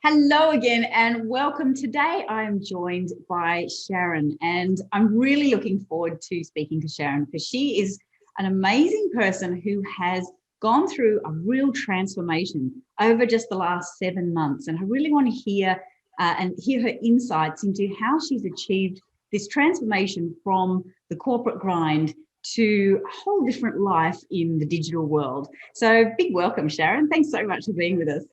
Hello again and welcome. Today I am joined by Sharon and I'm really looking forward to speaking to Sharon because she is an amazing person who has gone through a real transformation over just the last 7 months. And I really want to hear her insights into how she's achieved this transformation from the corporate grind to a whole different life in the digital world. So big welcome, Sharon. Thanks so much for being with us.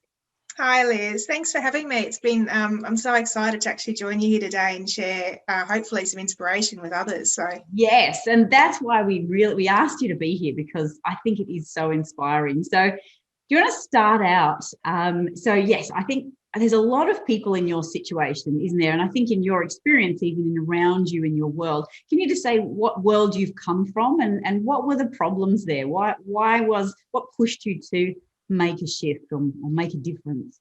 Hi, Liz. Thanks for having me. It's been, I'm so excited to actually join you here today and share hopefully some inspiration with others. So yes, and that's why we asked you to be here because I think it is so inspiring. So do you want to start out? So yes, I think there's a lot of people in your situation, isn't there? And I think in your experience, even in around you in your world, can you just say what world you've come from and what were the problems there? What pushed you to make a shift or make a difference?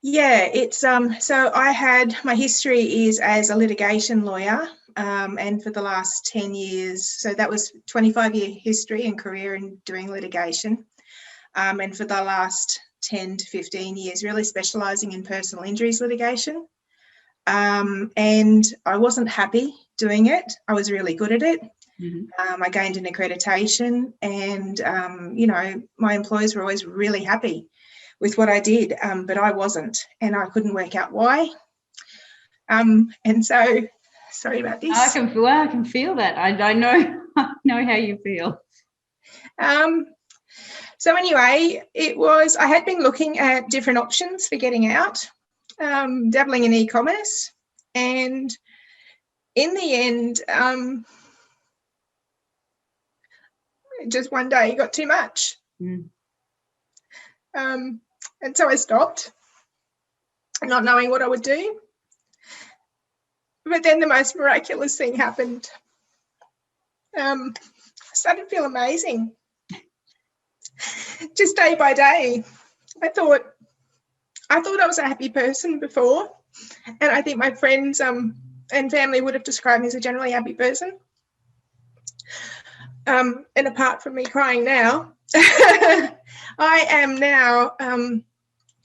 yeah, it's so I had my history is as a litigation lawyer, and for the last 10 years, so that was 25-year history and career in doing litigation, and for the last 10 to 15 years really specialising in personal injuries litigation, and I wasn't happy doing it. I was really good at it. I gained an accreditation and, my employers were always really happy with what I did, but I wasn't, and I couldn't work out why. And so, sorry about this. I can feel that. I know how you feel. So anyway, I had been looking at different options for getting out, dabbling in e-commerce, and in the end, just one day it got too much. And so I stopped, not knowing what I would do. But then the most miraculous thing happened. I started to feel amazing. Just day by day. I thought I was a happy person before, and I think my friends and family would have described me as a generally happy person. And apart from me crying now, I am now, I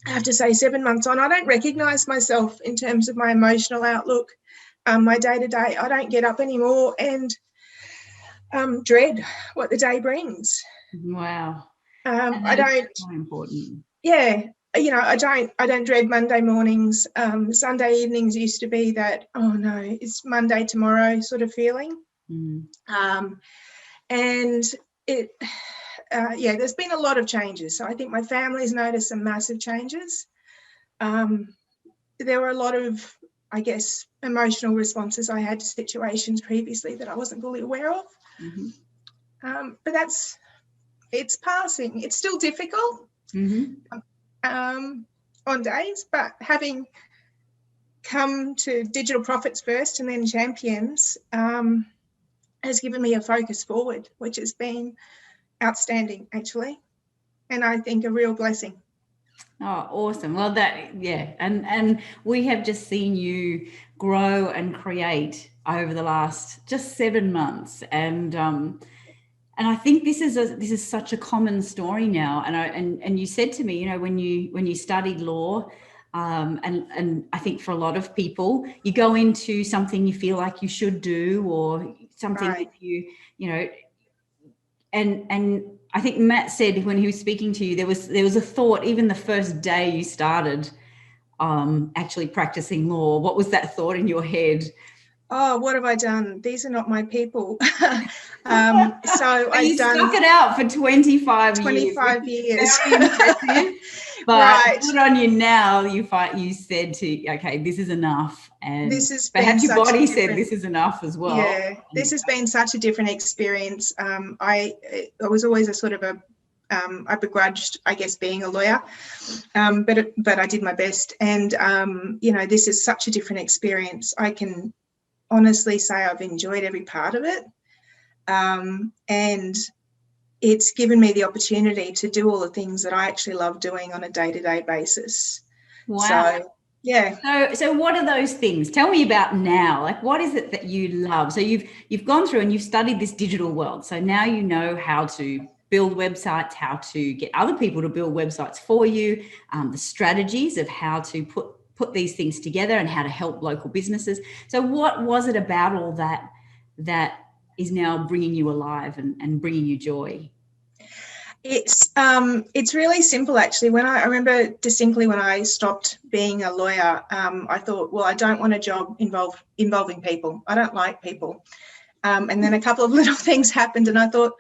have to say, 7 months on, I don't recognise myself in terms of my emotional outlook, my day-to-day. I don't get up anymore and dread what the day brings. Wow. I don't. So important. Yeah, I don't dread Monday mornings. Sunday evenings used to be that, oh no, it's Monday tomorrow sort of feeling. And it, there's been a lot of changes. So I think my family's noticed some massive changes. There were a lot of, I guess, emotional responses I had to situations previously that I wasn't fully aware of. But it's passing. It's still difficult on days, but having come to Digital Profits first and then Champions, has given me a focus forward, which has been outstanding, actually, and I think a real blessing. Oh, awesome. Well, and we have just seen you grow and create over the last just 7 months, and I think this is such a common story now. And you said to me, when you studied law, and I think for a lot of people, you go into something you feel like you should do or something that and I think Matt said when he was speaking to you, there was a thought, even the first day you started actually practicing law. What was that thought in your head? Oh, what have I done? These are not my people. So you stuck it out for 25 years. 25 years. But good on you now. You said okay, this is enough. And this has perhaps your body said this is enough as well. Yeah, this has been such a different experience. I was always a sort of I begrudged, I guess, being a lawyer, but I did my best. And, this is such a different experience. I can honestly say I've enjoyed every part of it. And it's given me the opportunity to do all the things that I actually love doing on a day-to-day basis. Wow. So, yeah. So what are those things? Tell me about now. Like, what is it that you love? So you've gone through and you've studied this digital world. So now you know how to build websites, how to get other people to build websites for you, the strategies of how to put these things together and how to help local businesses. So what was it about all that is now bringing you alive and bringing you joy? It's really simple, actually. I remember distinctly when I stopped being a lawyer, I thought, well, I don't want a job involving people. I don't like people. And then a couple of little things happened and I thought,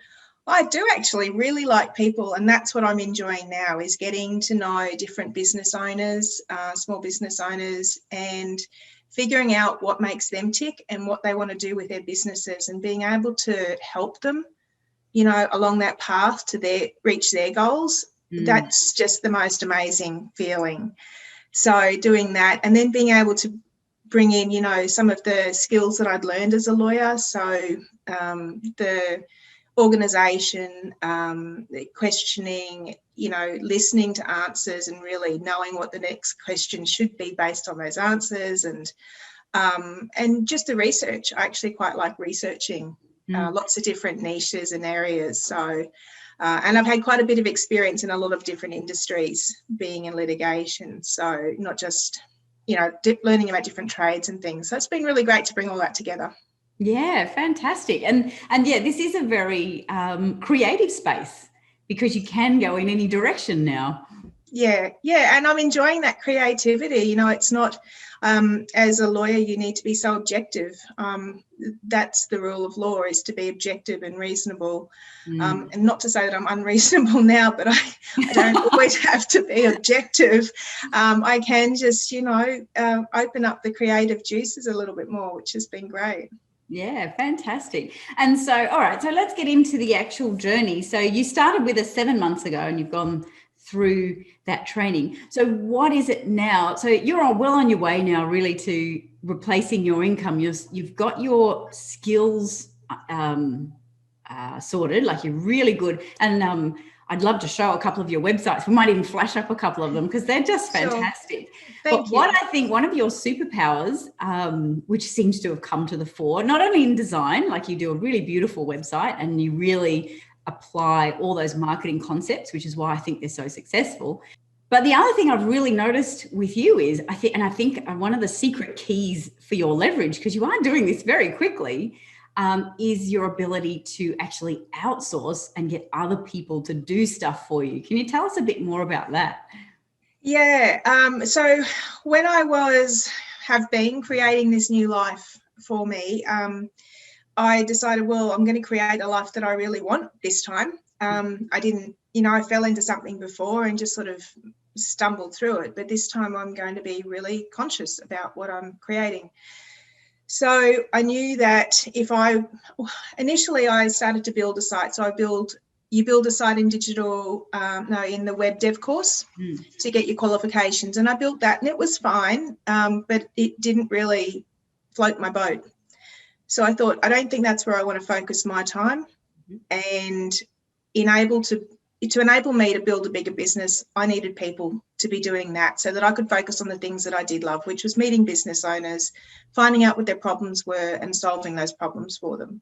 I do actually really like people, and that's what I'm enjoying now, is getting to know different business owners, small business owners, and figuring out what makes them tick and what they want to do with their businesses, and being able to help them, along that path to reach their goals. That's just the most amazing feeling. So doing that, and then being able to bring in, some of the skills that I'd learned as a lawyer. So the organisation, the questioning, listening to answers and really knowing what the next question should be based on those answers, and just the research. I actually quite like researching lots of different niches and areas. So, and I've had quite a bit of experience in a lot of different industries being in litigation. So not just, learning about different trades and things. So it's been really great to bring all that together. Yeah, fantastic. And yeah, this is a very creative space because you can go in any direction now. Yeah. And I'm enjoying that creativity. It's not, as a lawyer, you need to be so objective. That's the rule of law, is to be objective and reasonable. And not to say that I'm unreasonable now, but I don't always have to be objective. I can just, open up the creative juices a little bit more, which has been great. Yeah, fantastic. And so, all right, so let's get into the actual journey. So you started with us 7 months ago and you've gone through that training. So what is it now? So you're well on your way now, really, to replacing your income. You've got your skills sorted, like you're really good. And I'd love to show a couple of your websites. We might even flash up a couple of them because they're just fantastic. Sure. But what I think one of your superpowers, which seems to have come to the fore, not only in design, like you do a really beautiful website and you really apply all those marketing concepts, which is why I think they're so successful. But the other thing I've really noticed with you is, I think one of the secret keys for your leverage, because you are doing this very quickly, is your ability to actually outsource and get other people to do stuff for you. Can you tell us a bit more about that? Yeah. So when I have been creating this new life for me, I decided, well, I'm going to create a life that I really want this time. I didn't, I fell into something before and just sort of stumbled through it. But this time I'm going to be really conscious about what I'm creating. So I knew that initially I started to build a site. So you build a site in in the web dev course to get your qualifications. And I built that and it was fine, but it didn't really float my boat. So I thought, I don't think that's where I want to focus my time. And to enable me to build a bigger business, I needed people to be doing that so that I could focus on the things that I did love, which was meeting business owners, finding out what their problems were and solving those problems for them.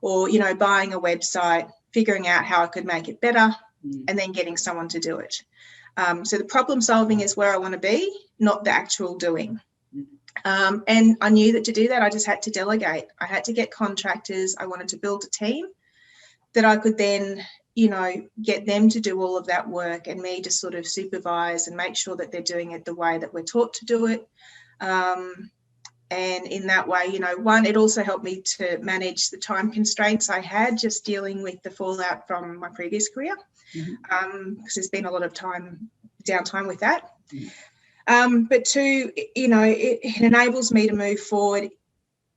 Or, buying a website, figuring out how I could make it better, and then getting someone to do it. So the problem solving is where I want to be, not the actual doing. And I knew that to do that, I just had to delegate. I had to get contractors. I wanted to build a team that I could then, get them to do all of that work and me to sort of supervise and make sure that they're doing it the way that we're taught to do it. And in that way, it also helped me to manage the time constraints I had just dealing with the fallout from my previous career, because there's been a lot of downtime with that. But two, it enables me to move forward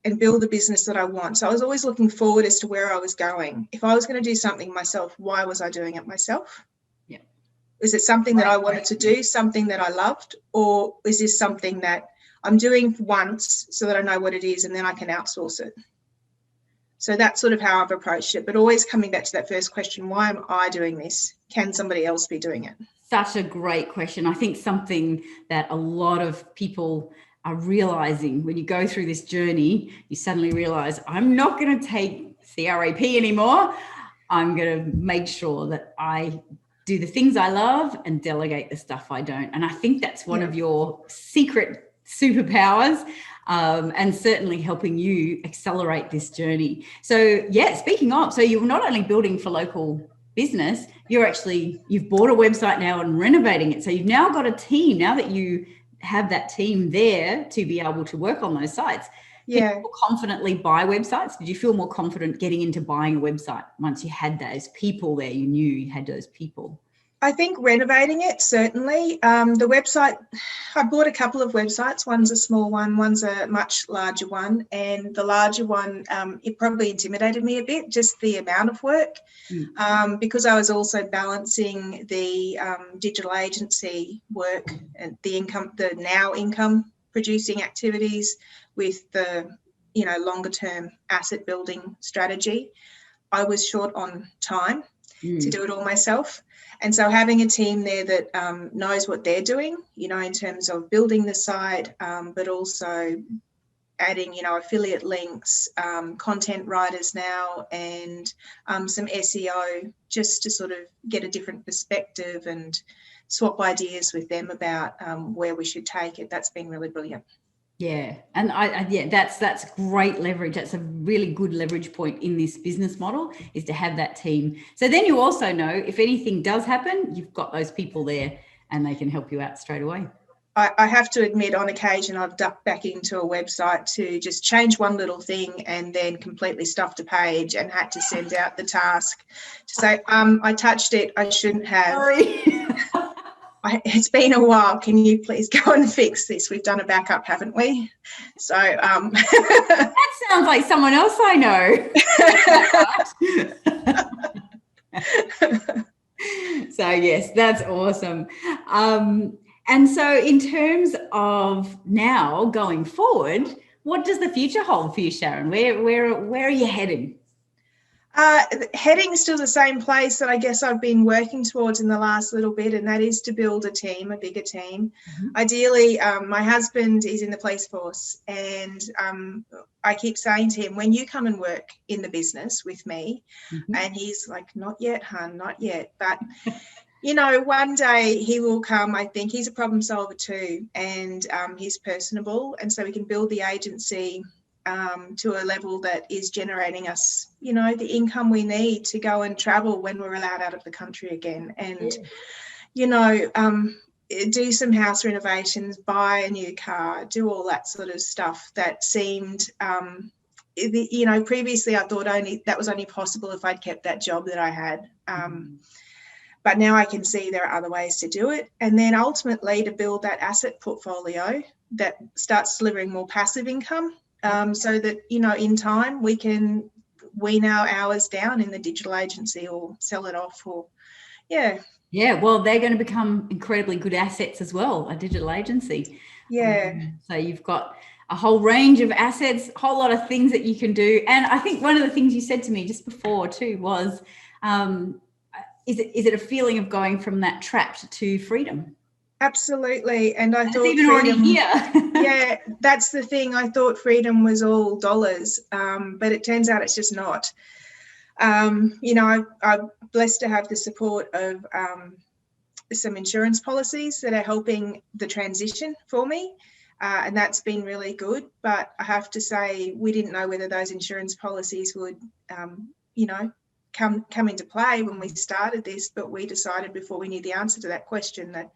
and build the business that I want. So I was always looking forward as to where I was going. If I was going to do something myself, why was I doing it myself? Yeah. Is it something that I wanted to do, something that I loved, or is this something that I'm doing once so that I know what it is and then I can outsource it? So that's sort of how I've approached it, but always coming back to that first question, why am I doing this? Can somebody else be doing it? Such a great question. I think something that a lot of people are realizing when you go through this journey, you suddenly realize, I'm not going to take CRAP anymore. I'm going to make sure that I do the things I love and delegate the stuff I don't. And I think that's one of your secret superpowers, and certainly helping you accelerate this journey. So yeah, speaking of, so you're not only building for local business, you've bought a website now and renovating it. So you've now got a team, now that you have that team there to be able to work on those sites. Can you confidently buy websites? Did you feel more confident getting into buying a website once you had those people there? You knew you had those people. I think renovating it, certainly. The website, I bought a couple of websites. One's a small one, one's a much larger one. And the larger one, it probably intimidated me a bit, just the amount of work, because I was also balancing the digital agency work and the income producing activities with the, longer term asset building strategy. I was short on time to do it all myself. And so having a team there that knows what they're doing, in terms of building the site, but also adding, affiliate links, content writers now, and some SEO, just to sort of get a different perspective and swap ideas with them about where we should take it. That's been really brilliant. Yeah. And that's great leverage. That's a really good leverage point in this business model, is to have that team. So then you also know if anything does happen, you've got those people there and they can help you out straight away. I have to admit, on occasion, I've ducked back into a website to just change one little thing and then completely stuffed a page and had to send out the task to say, I touched it, I shouldn't have. Sorry. It's been a while. Can you please go and fix this? We've done a backup, haven't we? So that sounds like someone else I know. So yes, that's awesome. And so in terms of now going forward, what does the future hold for you, Sharon? Where are you heading? Heading still the same place that I guess I've been working towards in the last little bit, and that is to build a bigger team. Ideally, my husband is in the police force, and I keep saying to him, when you come and work in the business with me, and he's like, not yet, hun, not yet. But, one day he will come. I think he's a problem solver too, and he's personable, and so we can build the agency to a level that is generating us, the income we need to go and travel when we're allowed out of the country again, and, do some house renovations, buy a new car, do all that sort of stuff that seemed, previously I thought that was only possible if I'd kept that job that I had. But now I can see there are other ways to do it. And then ultimately to build that asset portfolio that starts delivering more passive income. So that, in time we can wean our hours down in the digital agency or sell it off, or, Yeah, well, they're going to become incredibly good assets as well, a digital agency. So you've got a whole range of assets, a whole lot of things that you can do. And I think one of the things you said to me just before too was, is it a feeling of going from that trapped to freedom? Absolutely. And I thought even freedom, already here. Yeah, that's the thing. I thought freedom was all dollars, but it turns out it's just not. I'm blessed to have the support of some insurance policies that are helping the transition for me, and that's been really good. But I have to say, we didn't know whether those insurance policies would, come into play when we started this, but we decided before we knew the answer to that question that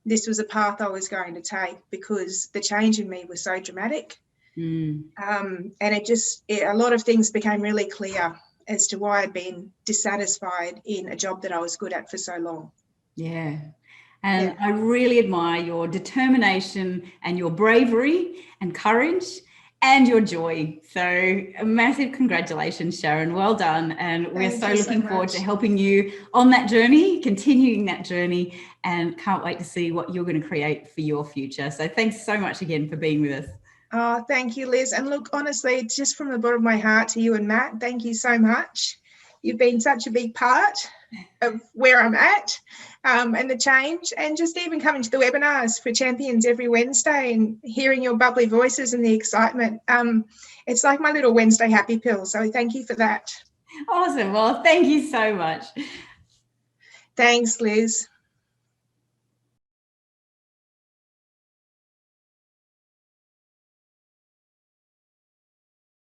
this was a path I was going to take, because the change in me was so dramatic. And a lot of things became really clear as to why I'd been dissatisfied in a job that I was good at for so long. Yeah. And I really admire your determination and your bravery and courage and your joy. So a massive congratulations, Sharon. Well done. And we're so looking forward to helping you on that journey, continuing that journey, and can't wait to see what you're going to create for your future. So thanks so much again for being with us. Oh, thank you, Liz. And look, honestly, just from the bottom of my heart to you and Matt, thank you so much. You've been such a big part of where I'm at, and the change, and just even coming to the webinars for Champions every Wednesday and hearing your bubbly voices and the excitement. It's like my little Wednesday happy pill. So thank you for that. Awesome. Well, thank you so much. Thanks, Liz.